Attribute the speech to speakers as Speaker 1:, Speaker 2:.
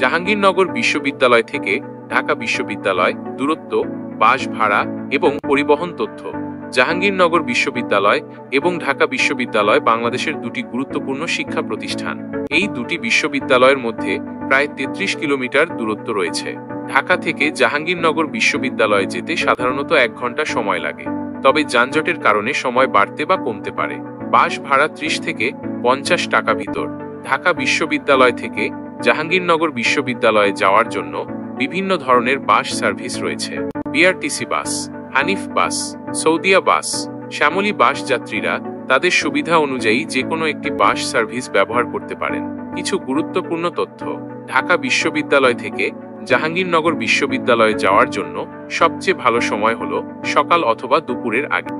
Speaker 1: জাহাঙ্গীরনগর বিশ্ববিদ্যালয় থেকে ঢাকা বিশ্ববিদ্যালয় দূরত্ব, বাস ভাড়া এবং পরিবহন তথ্য। জাহাঙ্গীরনগর বিশ্ববিদ্যালয় এবং ঢাকা বিশ্ববিদ্যালয় বাংলাদেশের দুটি গুরুত্বপূর্ণ শিক্ষা প্রতিষ্ঠান। এই দুটি বিশ্ববিদ্যালয়ের মধ্যে প্রায় 33 কিলোমিটার দূরত্ব রয়েছে। ঢাকা থেকে জাহাঙ্গীরনগর বিশ্ববিদ্যালয়ে যেতে সাধারণত 1 ঘন্টা সময় লাগে, তবে যানজটের কারণে সময় বাড়তে বা কমতে পারে। বাস ভাড়া 30 থেকে 50 টাকা ভিতর। ঢাকা বিশ্ববিদ্যালয় থেকে জাহাঙ্গীরনগর বিশ্ববিদ্যালয়ে যাওয়ার জন্য বিভিন্ন ধরনের বাস সার্ভিস রয়েছে। বিআরটিসি বাস, হানিফ বাস, সৌদিয়া বাস, শ্যামলী বাস। যাত্রীরা তাদের সুবিধা অনুযায়ী যে কোনো একটি বাস সার্ভিস ব্যবহার করতে পারেন। কিছু গুরুত্বপূর্ণ তথ্য। ঢাকা বিশ্ববিদ্যালয় থেকে জাহাঙ্গীরনগর বিশ্ববিদ্যালয়ে যাওয়ার জন্য সবচেয়ে ভালো সময় হলো সকাল অথবা দুপুরের আগে।